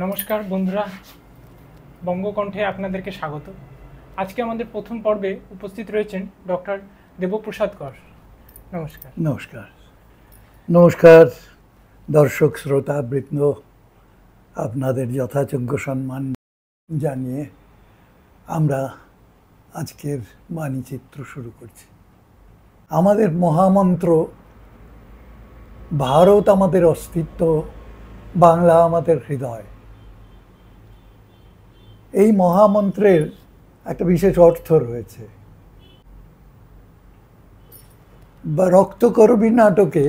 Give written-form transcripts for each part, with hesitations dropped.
নমস্কার বন্ধুরা, বঙ্গকণ্ঠে আপনাদেরকে স্বাগত। আজকে আমাদের প্রথম পর্বে উপস্থিত রয়েছেন ডক্টর দেবপ্রসাদ কর। নমস্কার। নমস্কার। নমস্কার দর্শক শ্রোতা বৃন্দ, আপনাদের যথাযোগ্য সম্মান জানিয়ে আমরা আজকের বাণীচিত্র শুরু করছি। আমাদের মহামন্ত্র ভারত আমাদের অস্তিত্ব, বাংলা আমাদের হৃদয়। এই মহামন্ত্রের একটা বিশেষ অর্থ রয়েছে। বা রক্তকরবী নাটকে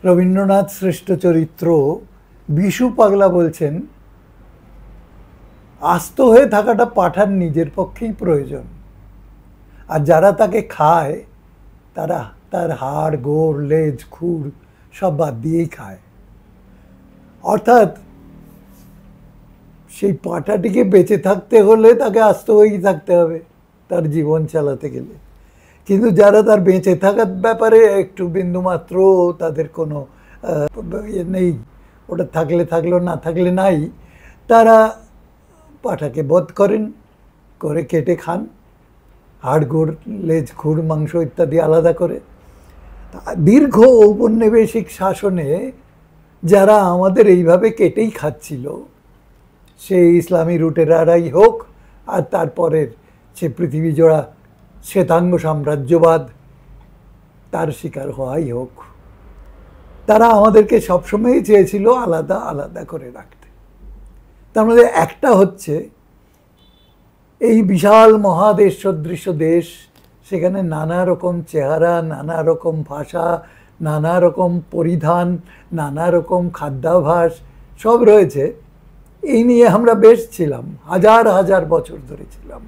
রবীন্দ্রনাথ শ্রেষ্ঠ চরিত্র বিশু পাগলা বলছেন, আস্ত হয়ে থাকাটা পাঠার নিজের পক্ষেই প্রয়োজন, আর যারা তাকে খায় তারা তার হাড় গোড় লেজ খুর সব বাদ দিয়েই খায়। অর্থাৎ সেই পাঁঠাটিকে বেঁচে থাকতে হলে তাকে আস্ত হয়েই থাকতে হবে তার জীবন চালাতে গেলে। কিন্তু যারা তার বেঁচে থাকার ব্যাপারে একটু বিন্দুমাত্র তাদের কোনো নেই, ওটা থাকলে থাকলো না থাকলে নাই, তারা পাঁঠাকে বধ করেন, করে কেটে খান, হাড় গোড় লেজ খুর মাংস ইত্যাদি আলাদা করে। দীর্ঘ ঔপনিবেশিক শাসনে যারা আমাদের এইভাবে কেটেই খাচ্ছিল, সেই ইসলামী লুটেরারাই হোক আর তারপরের সে পৃথিবী জোড়া শ্বেতাঙ্গ সাম্রাজ্যবাদ তার শিকার হওয়াই হোক, তারা আমাদেরকে সবসময়ই চেয়েছিল আলাদা আলাদা করে রাখতে। তার মধ্যে একটা হচ্ছে এই বিশাল মহাদেশ সদৃশ দেশ, সেখানে নানা রকম চেহারা, নানা রকম ভাষা, নানা রকম পরিধান, নানা রকম খাদ্যাভ্যাস সব রয়েছে। এই নিয়ে আমরা বেশ ছিলাম, হাজার হাজার বছর ধরে ছিলাম।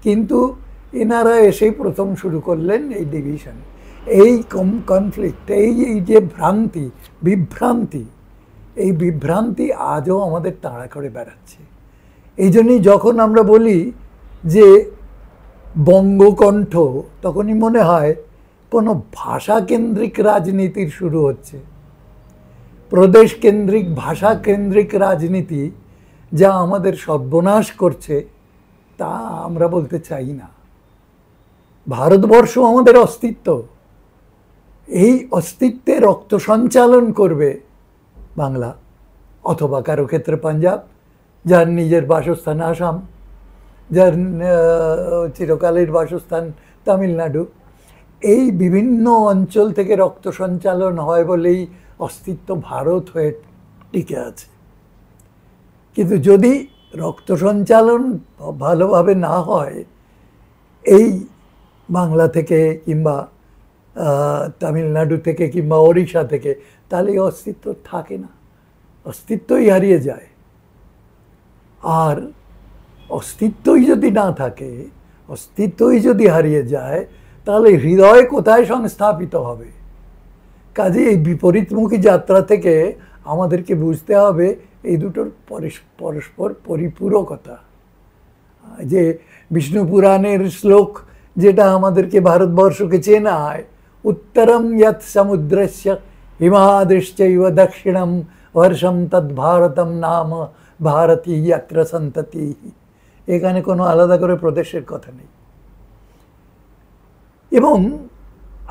কিন্তু এনারা এসেই প্রথম শুরু করলেন এই ডিভিশন, এই কনফ্লিক্ট, এই যে ভ্রান্তি বিভ্রান্তি, এই বিভ্রান্তি আজও আমাদের তাড়া করে বেড়াচ্ছে। এই জন্যই যখন আমরা বলি যে বঙ্গকণ্ঠ, তখনই মনে হয় কোনো ভাষা কেন্দ্রিক রাজনীতির শুরু হচ্ছে, প্রদেশ কেন্দ্রিক ভাষা কেন্দ্রিক রাজনীতি, যা আমাদের সর্বনাশ করছে তা আমরা বলতে চাই না। ভারতবর্ষ আমাদের অস্তিত্ব, এই অস্তিত্বে রক্ত সঞ্চালন করবে বাংলা অথবা কারো ক্ষেত্রে পাঞ্জাব, যার নিজের বাসস্থান আসাম, যার চিরকালের বাসস্থান তামিলনাড়ু। এই বিভিন্ন অঞ্চল থেকে রক্ত সঞ্চালন হয় বলেই অস্তিত্ব ভারত হয়ে টিকে আছে। কিন্তু যদি রক্ত সঞ্চালন ভালোভাবে না হয় এই বাংলা থেকে কিংবা তামিলনাড়ু থেকে কিংবা ওড়িশা থেকে, তাহলে অস্তিত্ব থাকে না, অস্তিত্বই হারিয়ে যায়। আর অস্তিত্বই যদি না থাকে, অস্তিত্বই যদি হারিয়ে যায়, তাহলে হৃদয় কোথায় সংস্থাপিত হবে? কাজে এই বিপরীতমুখী যাত্রা থেকে আমাদেরকে বুঝতে হবে এই দুটোর পরস্পর পরিপূরকতা। যে বিষ্ণু পুরাণের শ্লোক যেটা আমাদেরকে ভারতবর্ষকে চেনায়, উত্তরম ইয়ৎ সমুদ্রস্য হিমাদৃশ্চৈব দক্ষিণম বর্ষম তদ ভারতম নাম ভারতী ইয়াত্র সন্ততি। এখানে কোনো আলাদা করে প্রদেশের কথা নেই। এবং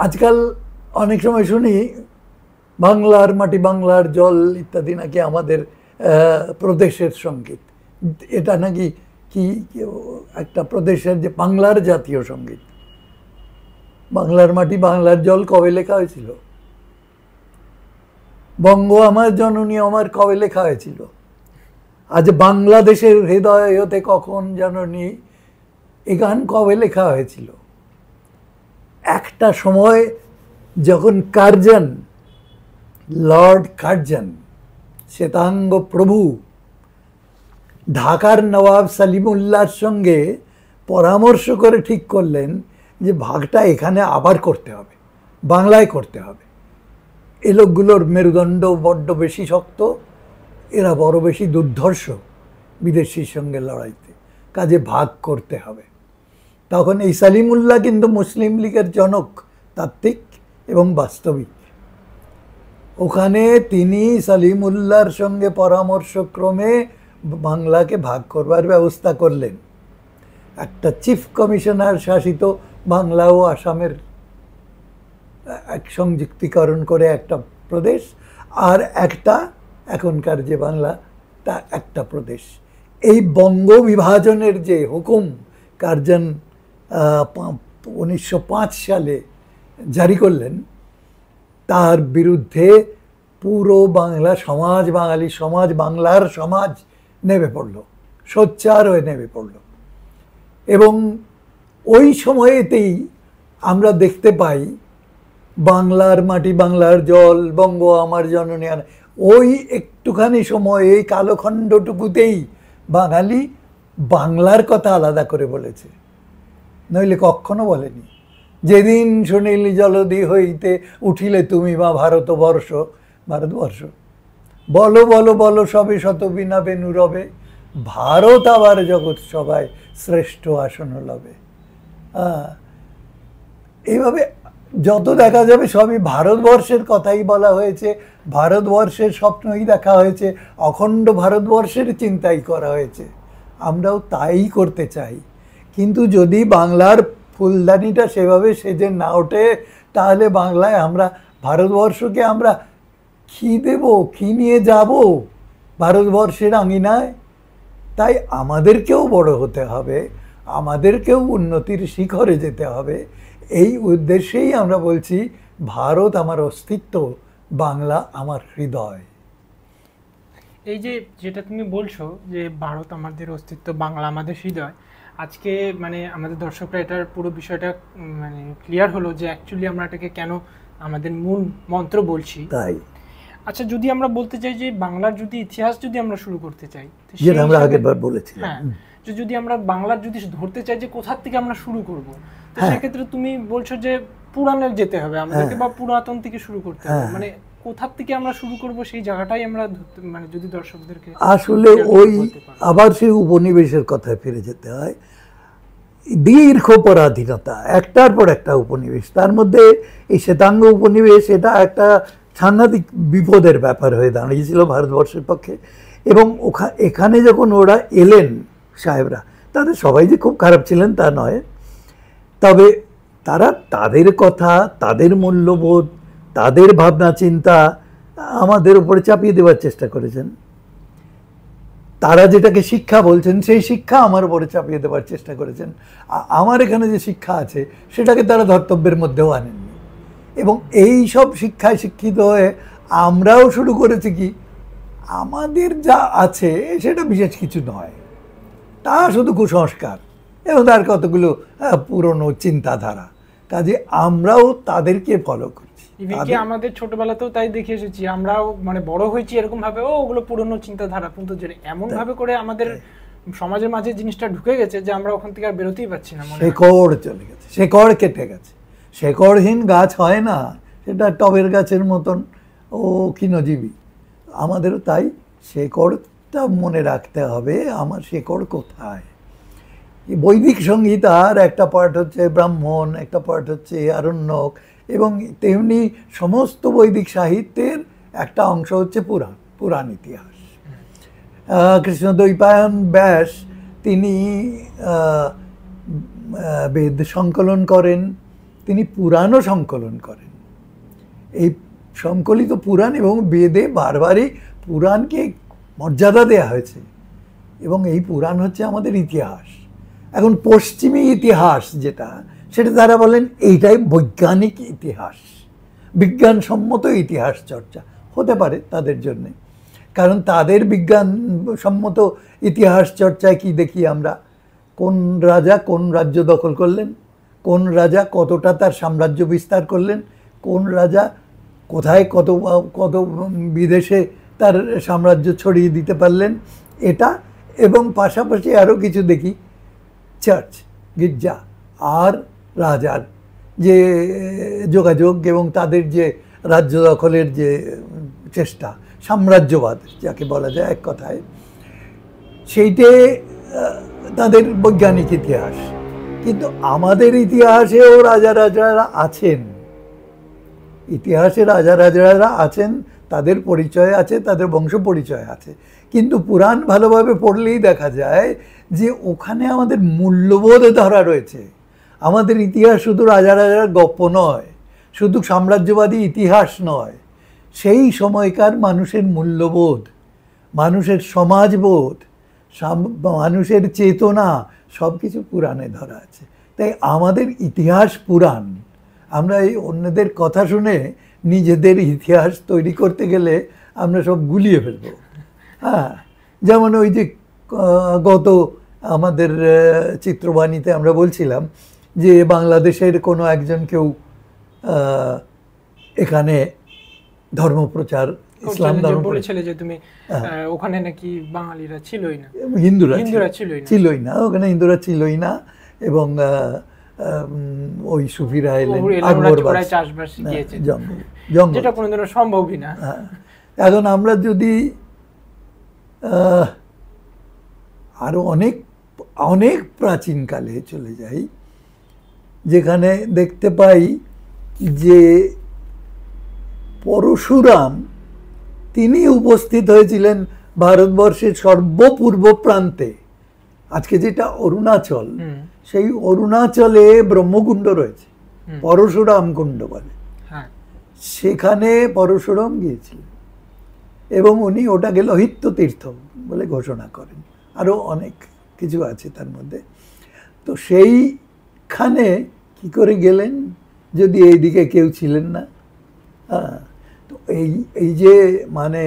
আজকাল অনেক সময় শুনি বাংলার মাটি বাংলার জল ইত্যাদি নাকি আমাদের প্রদেশের সঙ্গীত। এটা নাকি কি একটা প্রদেশের যে বাংলার জাতীয় সঙ্গীত। বাংলার মাটি বাংলার জল কবে লেখা হয়েছিল? বঙ্গ আমার জননী আমার কবে লেখা হয়েছিল? আজ বাংলাদেশের হৃদয় হতে কখন জননী, এ গান কবে লেখা হয়েছিল? একটা সময় যখন কার্জন, লর্ড কার্জন, শ্বেতাঙ্গ প্রভু ঢাকার নবাব সালিমুল্লাহর সঙ্গে পরামর্শ করে ঠিক করলেন যে ভাগটা এখানে আবার করতে হবে, বাংলায় করতে হবে। এ লোকগুলোর মেরুদণ্ড বড্ড বেশি শক্ত, এরা বড় বেশি দুর্ধর্ষ বিদেশির সঙ্গে লড়াইতে, কাজে ভাগ করতে হবে। তখন এই সালিমুল্লাহ কিন্তু মুসলিম লীগের জনক, তাত্ত্বিক এবং বাস্তবিক। ওখানে তিনি সালিমুল্লাহর সঙ্গে পরামর্শক্রমে বাংলাকে ভাগ করবার ব্যবস্থা করলেন। একটা চিফ কমিশনার শাসিত বাংলা ও আসামের এক সংযুক্তিকরণ করে একটা প্রদেশ, আর একটা এখনকার যে বাংলা তা একটা প্রদেশ। এই বঙ্গ বিভাজনের যে হুকুম কার্জন 1905 সালে জারি করলেন, তার বিরুদ্ধে পুরো বাংলা সমাজ, বাঙালি সমাজ, বাংলার সমাজ নেমে পড়ল, সোচ্চার হয়ে নেমে পড়ল। এবং ওই সময়েতেই আমরা দেখতে পাই বাংলার মাটি, বাংলার জল, বঙ্গ আমার জননী, ওই একটুখানি সময়, এই কালখণ্ডটুকুতেই বাঙালি বাংলার কথা আলাদা করে বলেছে, নইলে কখনো বলেনি। যেদিন শুনিলি জলদি হইতে উঠিলে তুমি মা ভারতবর্ষ, ভারতবর্ষ বলো বলো বলো সবে শত বিনা বেনু রবে, ভারত আবার জগৎ সবাই শ্রেষ্ঠ আসন লবে। এইভাবে যত দেখা যাবে সবই ভারতবর্ষের কথাই বলা হয়েছে, ভারতবর্ষের স্বপ্নই দেখা হয়েছে, অখণ্ড ভারতবর্ষের চিন্তাই করা হয়েছে। আমরাও তাই করতে চাই, কিন্তু যদি বাংলার ফুলদানিটা সেভাবে সেজে না ওঠে, তাহলে বাংলায় আমরা ভারতবর্ষকে আমরা কি দেব, কি নিয়ে যাব ভারতবর্ষের আঙিনায়? তাই আমাদেরকেও বড় হতে হবে, আমাদেরকেও উন্নতির শিখরে যেতে হবে। এই উদ্দেশ্যেই আমরা বলছি ভারত আমার অস্তিত্ব, বাংলা আমার হৃদয়। এই যে যেটা তুমি বলছো যে ভারত আমাদের অস্তিত্ব, বাংলা আমাদের হৃদয়, আজকে মানে আমাদের দর্শকরা এটার পুরো বিষয়টা মানে ক্লিয়ার হলো যে অ্যাকচুয়ালি আমরা এটাকে কেন আমাদের মূল মন্ত্র বলছি। তাই আচ্ছা, যদি আমরা বলতে চাই যে বাংলার যদি ইতিহাস যদি আমরা শুরু করতে চাই, যেটা আমরা আগেরবার বলেছিলাম, হ্যাঁ, যদি আমরা বাংলার যদি ধরতে চাই যে কোথা থেকে আমরা শুরু করব, তো সেক্ষেত্রে তুমি বলছো যে পুরাণে যেতে হবে আমাদেরকে, বা পুরাতন থেকে শুরু করতে হবে। মানে কোথা থেকে আমরা শুরু করব সেই জায়গাটাই আমরা মানে যদি দর্শকদেরকে আসলে ওই আবার সেই উপনিবেশের কথায় ফিরে যেতে হয়। দীর্ঘ পরাধীনতা, একটার পর একটা উপনিবেশ, তার মধ্যে এই শ্বেতাঙ্গ উপনিবেশ, এটা একটা সাংঘাতিক বিপদের ব্যাপার হয়ে দাঁড়িয়েছিল ভারতবর্ষের পক্ষে। এবং এখানে যখন ওরা এলেন সাহেবরা, তাদের সবাই যে খুব খারাপ ছিলেন তা নয়, তবে তারা তাদের কথা, তাদের মূল্যবোধ, তাদের ভাবনা চিন্তা আমাদের উপরে চাপিয়ে দেওয়ার চেষ্টা করেছেন। তারা যেটাকে শিক্ষা বলছেন সেই শিক্ষা আমার উপরে চাপিয়ে দেওয়ার চেষ্টা করেছেন। আমার এখানে যে শিক্ষা আছে সেটাকে তারা ধর্তব্যের মধ্যেও আনেননি। এবং এই সব শিক্ষায় শিক্ষিত হয়ে আমরাও শুরু করেছি কি, আমাদের যা আছে সেটা বিশেষ কিছু নয়, তা শুধু কুসংস্কার এবং তার কতগুলো পুরনো চিন্তাধারা। কাজে আমরাও তাদেরকে ফলো করছি। আমাদের ছোটবেলাতেও তাই দেখে এসেছি, আমরাও মানে বড় হয়েছি এরকম ভাবে, ওগুলো পুরনো চিন্তাধারা, কিন্তু এমন ভাবে করে আমাদের সমাজের মাঝে জিনিসটা ঢুকে গেছে যে আমরা ওখান থেকে আর বেরোতেই পারছি না। শেকড় চলে গেছে, শেকড় কেটে গেছে। শেকড়হীন গাছ হয় না, সেটা টবের গাছের মতন, ও ক্ষীণজীবী। আমাদেরও তাই শেকড়টা মনে রাখতে হবে, আমার শেকড় কোথায়। বৈদিক সংহিতার একটা পার্ট হচ্ছে ব্রাহ্মণ, একটা পার্ট হচ্ছে আরণ্যক, এবং তেমনি সমস্ত বৈদিক সাহিত্যের একটা অংশ হচ্ছে পুরাণ, পুরাণ ইতিহাস। কৃষ্ণদ্বৈপায়ন ব্যাস তিনি বেদ সংকলন করেন, তিনি পুরাণও সংকলন করেন। এই সংকলিত পুরাণ এবং বেদে বারবারই পুরাণকে মর্যাদা দেয়া হয়েছে, এবং এই পুরাণ হচ্ছে আমাদের ইতিহাস। এখন পশ্চিমী ইতিহাস যেটা, সেটা তারা বলেন এইটাই বৈজ্ঞানিক ইতিহাস, বিজ্ঞানসম্মত ইতিহাস চর্চা হতে পারে তাদের জন্যে। কারণ তাদের বিজ্ঞানসম্মত ইতিহাস চর্চায় কি দেখি আমরা, কোন রাজা কোন রাজ্য দখল করলেন, কোন রাজা কতটা তার সাম্রাজ্য বিস্তার করলেন, কোন রাজা কোথায় কত কত বিদেশে তার সাম্রাজ্য ছড়িয়ে দিতে পারলেন, এটা। এবং পাশাপাশি আরও কিছু দেখি, চার্চ, গির্জা আর রাজার যে যোগাযোগ এবং তাদের যে রাজ্য দখলের যে চেষ্টা, সাম্রাজ্যবাদ যাকে বলা যায় এক কথায়, সেইটে তাদের বৈজ্ঞানিক ইতিহাস। কিন্তু আমাদের ইতিহাসেও রাজা রাজারা আছেন, ইতিহাসে রাজা রাজারা আছেন, তাদের পরিচয় আছে, তাদের বংশ পরিচয় আছে, কিন্তু পুরাণ ভালোভাবে পড়লেই দেখা যায় যে ওখানে আমাদের মূল্যবোধ ধরা রয়েছে। আমাদের ইতিহাস শুধু রাজা রাজার গপ্প নয়, শুধু সাম্রাজ্যবাদী ইতিহাস নয়, সেই সময়কার মানুষের মূল্যবোধ, মানুষের সমাজবোধ, মানুষের চেতনা সব কিছু পুরাণে ধরা আছে। তাই আমাদের ইতিহাস পুরাণ। আমরা এই অন্যদের কথা শুনে নিজেদের ইতিহাস তৈরি করতে গেলে আমরা সব গুলিয়ে ফেলব। হ্যাঁ, যেমন ওই যে গত আমাদের চিত্রবাণীতে আমরা বলছিলাম যে বাংলাদেশের কোনো একজন কেউ এখানে ধর্মপ্রচার, ইসলাম ধর্ম বলেছিলে যে তুমি ওখানে নাকি বাঙালিরা ছিলই না, হিন্দুরা ছিলই না, ওখানে হিন্দুরা ছিলই না, এবং ওই সুফিরা এলেন, চাষবাস শিখিয়েছে, জঙ্গল, যেটা কোনোদিনও সম্ভবই না। এখন আমরা যদি আরো অনেক অনেক প্রাচীনকালে চলে যাই, যেখানে দেখতে পাই যে পরশুরাম তিনি উপস্থিত হয়েছিলেন ভারতবর্ষের সর্বপূর্ব প্রান্তে, আজকে যেটা অরুণাচল, সেই অরুণাচলে ব্রহ্মকুণ্ড রয়েছে, পরশুরাম কুণ্ড বলে, সেখানে পরশুরাম গিয়েছিলেন এবং উনি ওটাকে লোহিত তীর্থ বলে ঘোষণা করেন। আরো অনেক কিছু আছে তার মধ্যে। তো সেইখানে কি করে গেলেন যদি এইদিকে কেউ ছিলেন না? তো এই যে মানে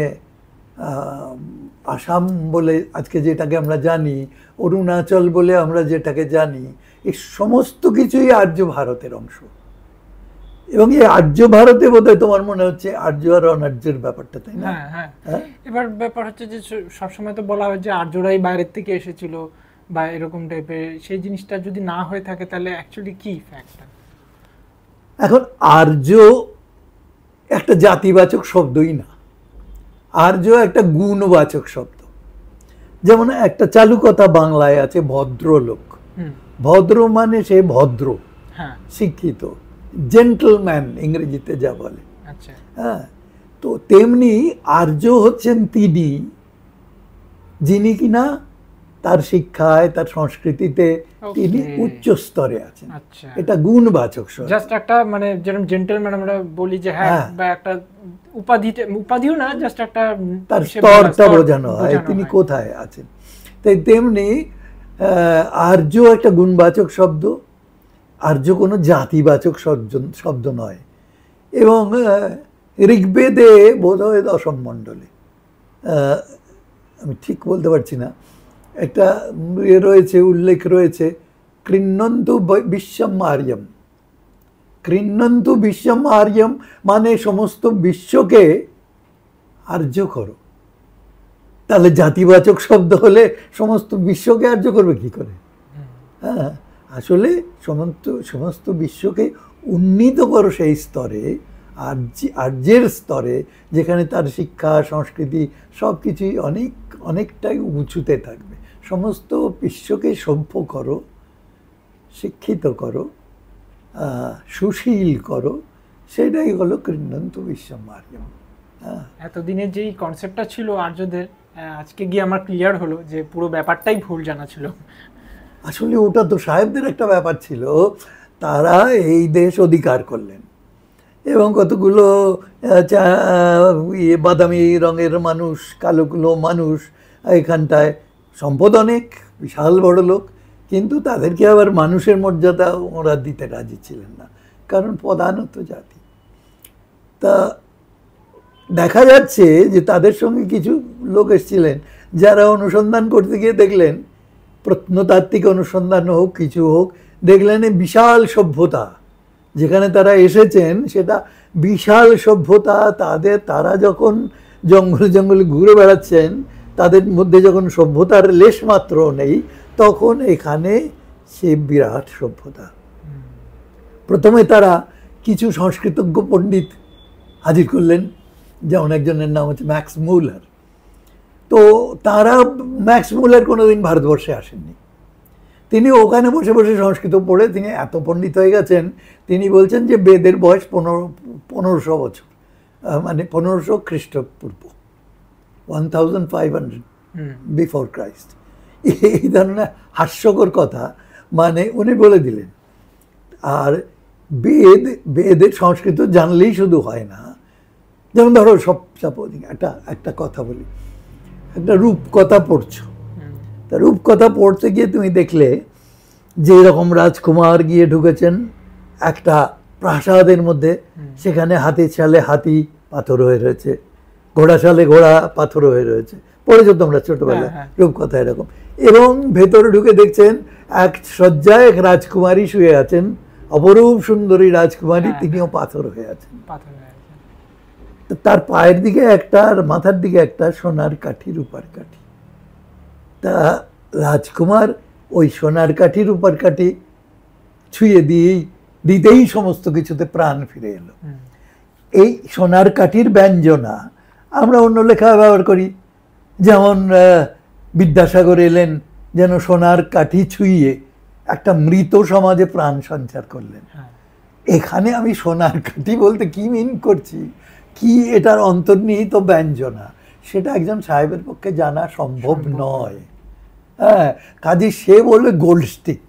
আসাম বলে আজকে যেটাকে আমরা জানি, অরুণাচল বলে আমরা যেটাকে জানি, এই সমস্ত কিছুই আর্য ভারতের অংশ। এবং এই আর্য ভারতে বোধহয় তোমার মনে হচ্ছে আর্য আর অনার্যের ব্যাপারটা, তাই না? হ্যাঁ, এবার ব্যাপার হচ্ছে যে সবসময় তো বলা হয় যে আর্যরাই বাইরের থেকে এসেছিল বা এরকম টাইপের, সেই জিনিসটা যদি না হয়ে থাকে তাহলে অ্যাকচুয়ালি কি ফ্যাক্টটা? এখন আর্য একটা জাতিবাচক শব্দই না, আর্য একটা গুণবাচক শব্দ। যেমন একটা চালু কথা বাংলায় আছে, ভদ্রলোক। ভদ্র মানে সে ভদ্র, শিক্ষিত, জেন্টলম্যান ইংরেজিতে যা বলে। হ্যাঁ, তো তেমনি আর্য হচ্ছেন তিনি যিনি কিনা তার শিক্ষায়, তার সংস্কৃতিতে তিনি উচ্চ স্তরে আছেন। এটা গুণবাচক শব্দ। জাস্ট একটা মানে যেরকম জেন্টলম্যান আমরা বলি যে হ্যাঁ, বা একটা উপাধিও না, জাস্ট একটা তার স্তরটা বোঝানো হয় তিনি কোথায় আছেন। তাই তেমনি আর্য একটা গুণবাচক শব্দ, আর্য কোনো জাতিবাচক শব্দ নয়। এবং ঋগ্বেদে বোধহয় দশম মণ্ডলে, আমি ঠিক বলতে পারছি না, একটা রয়েছে, উল্লেখ রয়েছে, কৃণ্ণন্তু বিশ্বম আর্যম। কৃণ্ণন্তু বিশ্বম আর্যম মানে সমস্ত বিশ্বকে আর্য করো। তাহলে জাতিবাচক শব্দ হলে সমস্ত বিশ্বকে আর্য করবে কি করে? হ্যাঁ, আসলে সমস্ত বিশ্বকে উন্নীত করো সেই স্তরে, আর্যের স্তরে, যেখানে তার শিক্ষা, সংস্কৃতি সব কিছুই অনেকটাই উঁচুতে থাকবে। সমস্ত বিশ্বকে সভ্য করো, শিক্ষিত করো, সুশীল করো, সেটাই হলো কৃণ্ণন্তু বিশ্বম আর্যম। এতদিনের যেই কনসেপ্টটা ছিল আর্যদের, আজকে গিয়ে আমার ক্লিয়ার হলো যে পুরো ব্যাপারটাই ভুল জানা ছিল। আসলে ওটা তো সাহেবদের একটা ব্যাপার ছিল, তারা এই দেশ অধিকার করলেন এবং কতগুলো বাদামি রঙের মানুষ, কালোগুলো মানুষ এখানটায়, সম্পদ অনেক, বিশাল বড় লোক, কিন্তু তাদেরকে আবার মানুষের মর্যাদা ওরা দিতে রাজি ছিলেন না, কারণ প্রধানত জাতি। তা দেখা যাচ্ছে যে তাদের সঙ্গে কিছু লোক এসেছিলেন যারা অনুসন্ধান করতে গিয়ে দেখলেন, প্রত্নতাত্ত্বিক অনুসন্ধান হোক, কিছু হোক, দেখলেন বিশাল সভ্যতা যেখানে তারা এসেছেন, সেটা বিশাল সভ্যতা। তারা যখন জঙ্গলে ঘুরে বেড়াচ্ছেন, তাদের মধ্যে যখন সভ্যতার লেশ মাত্র নেই, তখন এখানে সে বিরাট সভ্যতা। প্রথমে তারা কিছু সংস্কৃতজ্ঞ পণ্ডিত হাজির করলেন, যেমন একজনের নাম হচ্ছে ম্যাক্স মুলার। তো তারা, ম্যাক্স মুলার কোনোদিন ভারতবর্ষে আসেননি, তিনি ওখানে বসে বসে সংস্কৃত পড়ে তিনি এত পণ্ডিত হয়ে গেছেন, তিনি বলছেন যে বেদের বয়স 1500 বছর, মানে 1500 খ্রিস্টপূর্ব, 1500 বিফোর ক্রাইস্ট। এই ধরনের হাস্যকর কথা মানে উনি বলে দিলেন। আর বেদের সংস্কৃত জানলেই শুধু হয় না, যেমন ধরো একটা কথা বলি, একটা রূপকথা পড়ছো, তা রূপকথা পড়তে গিয়ে তুমি দেখলে যে এরকম রাজকুমার গিয়ে ঢুকেছেন একটা প্রাসাদের মধ্যে, সেখানে হাতির ছালে হাতি পাথর হয়ে রয়েছে, ঘোড়া ছালে ঘোড়া পাথর হয়ে রয়েছে, পড়েছো তোমরা ছোটবেলায় রূপকথা এরকম। এবং ভেতরে ঢুকে দেখছেন এক শয্যায় এক রাজকুমারী শুয়ে আছেন, অপরূপ সুন্দরী রাজকুমারী, তিনিও পাথর হয়ে আছেন। তার পায়ের দিকে একটা আর মাথার দিকে একটা সোনার কাঠি রূপার কাঠি। তা রাজকুমার ওই সোনার কাঠি রূপার কাঠি ছুঁয়ে দিতেই সমস্ত কিছুতে প্রাণ ফিরে এলো। এই সোনার কাঠির ব্যঞ্জনা আমরা অন্য লেখা ব্যবহার করি, যেমন বিদ্যাসাগর এলেন যেন সোনার কাঠি ছুঁয়ে একটা মৃত সমাজে প্রাণ সঞ্চার করলেন। এখানে আমি সোনার কাঠি বলতে কি মিন করছি, কি এটার অন্তর্নিহিত ব্যঞ্জনা, সেটা একজন সাহেবের পক্ষে জানা সম্ভব নয়। হ্যাঁ, কাজে সে বলবে গোল্ড স্টিক,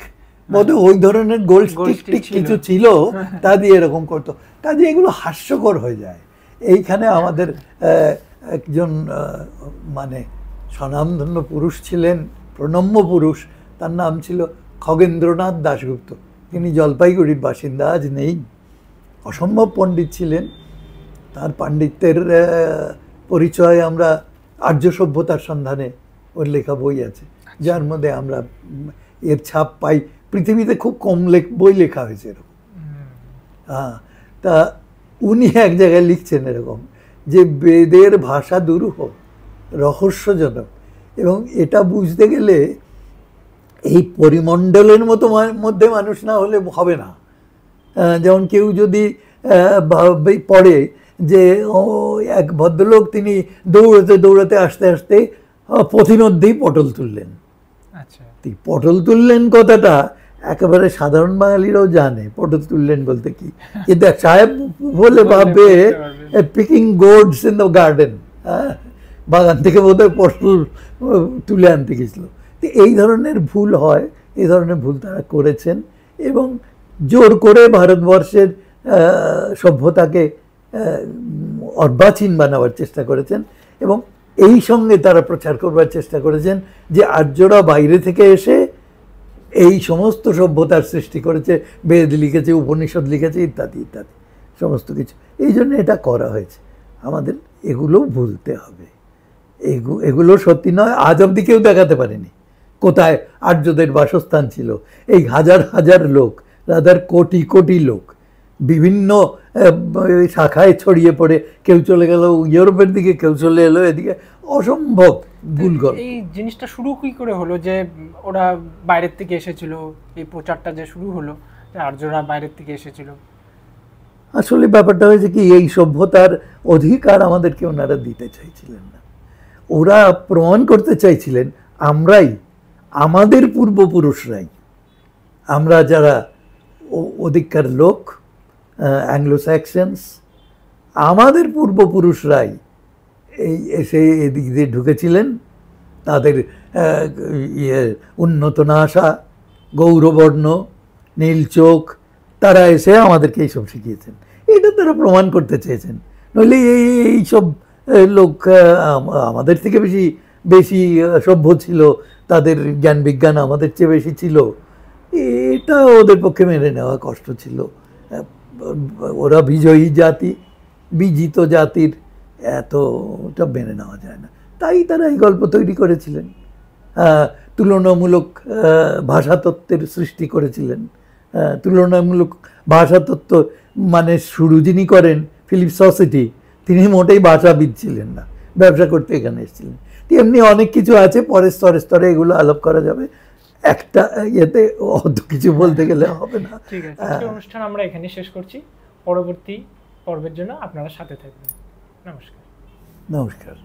বোধহয় ওই ধরনের গোল্ড স্টিক কিছু ছিল, তা দিয়ে এরকম করতো। কাজে এগুলো হাস্যকর হয়ে যায়। এইখানে আমাদের একজন মানে স্বনামধন্য পুরুষ ছিলেন, প্রণম্য পুরুষ, তার নাম ছিল খগেন্দ্রনাথ দাশগুপ্ত। তিনি জলপাইগুড়ির বাসিন্দা, আজ নেই। অসম্ভব পণ্ডিত ছিলেন। তার পাণ্ডিত্যের পরিচয় আমরা আর্য সভ্যতার সন্ধানে ওর লেখা বই আছে, যার মধ্যে আমরা এর ছাপ পাই। পৃথিবীতে খুব কম বই লেখা হয়েছে এরকম। হ্যাঁ, তা উনি এক জায়গায় লিখছেন এরকম যে বেদের ভাষা দুরূহ, রহস্যজনক, এবং এটা বুঝতে গেলে এই পরিমণ্ডলের মধ্যে মানুষ না হলে হবে না। যেমন কেউ যদি পড়ে যে এক ভদ্রলোক তিনি দৌড়াতে দৌড়াতে আস্তে আস্তে পথিমধ্যেই পটল তুললেন। আচ্ছা, পটল তুললেন কথাটা একেবারে সাধারণ বাঙালিরাও জানে পটল তুললেন বলতে কি, কিন্তু সাহেব বলে ভাববে পিকিং গোর্ডস ইন দ্য গার্ডেন, বাগান থেকে বোধহয় পটল তুলে আনতে গেছিল। তো এই ধরনের ভুল হয়, এই ধরনের ভুল তারা করেছেন এবং জোর করে ভারতবর্ষের সভ্যতাকে অর্বাচীন বানাবার চেষ্টা করেছেন এবং এই সঙ্গে তারা প্রচার করবার চেষ্টা করেছেন যে আর্যরা বাইরে থেকে এসে এই সমস্ত সভ্যতার সৃষ্টি করেছে, বেদ লিখেছে, উপনিষদ লিখেছে, ইত্যাদি ইত্যাদি সমস্ত কিছু। এই জন্য এটা করা হয়েছে। আমাদের এগুলো ভুলতে হবে। এগুলো সত্যি নয়। আজ অবধি কেউ দেখাতে পারেনি কোথায় আর্যদের বাসস্থান ছিল। এই হাজার হাজার লোক, রাদার কোটি কোটি লোক বিভিন্ন শাখায় ছড়িয়ে পড়ে, কেউ চলে গেল ইউরোপের দিকে, কেউ চলে এলো এদিকে, অসম্ভব ভুল গল্প। এই জিনিসটা শুরু কি করে হলো যে ওরা বাইরের থেকে এসেছিল, এই প্রচারটা যে শুরু হলো যে আর্যরা বাইরের থেকে এসেছিল? আসলে ব্যাপারটা হয়েছে কি, এই সভ্যতার অধিকার আমাদেরকে ওনারা দিতে চাইছিলেন না। ওরা প্রমাণ করতে চাইছিলেন আমরাই, আমাদের পূর্বপুরুষরাই, আমরা যারা অধিকার লোক, অ্যাংলো স্যাক্সনস, আমাদের পূর্বপুরুষরাই এই এসে এদিক দিয়ে ঢুকেছিলেন। তাদের উন্নত নাসা, গৌরবর্ণ, নীল চোখ, তারা এসে আমাদেরকে এইসব শিখিয়েছেন। এটা তারা প্রমাণ করতে চেয়েছেন। নইলে এইসব লোক আমাদের থেকে বেশি বেশি সভ্য ছিল, তাদের জ্ঞান বিজ্ঞান আমাদের চেয়ে বেশি ছিল, এটা ওদের পক্ষে মেনে নেওয়া কষ্ট ছিল। ওরা বিজয়ী জাতি, বিজিত জাতির এতটা মেনে নেওয়া যায় না। তাই তারা এই গল্প তৈরি করেছিলেন, তুলনামূলক ভাষাতত্ত্বের সৃষ্টি করেছিলেন। তুলনামূলক ভাষাতত্ত্ব মানে শুরু যিনি করেন ফিলিপ সসেটি, তিনি মোটেই ভাষাবিদ ছিলেন না, ব্যবসা করতে এখানে এসেছিলেন। এমনি অনেক কিছু আছে, পরের স্তরে স্তরে এগুলো আলাপ করা যাবে। একটা ইয়েতে অত কিছু বলতে গেলে হবে না। ঠিক আছে, অনুষ্ঠান আমরা এখানে শেষ করছি। পরবর্তী পর্বের জন্য আপনারা সাথে থাকবেন। নমস্কার। নমস্কার।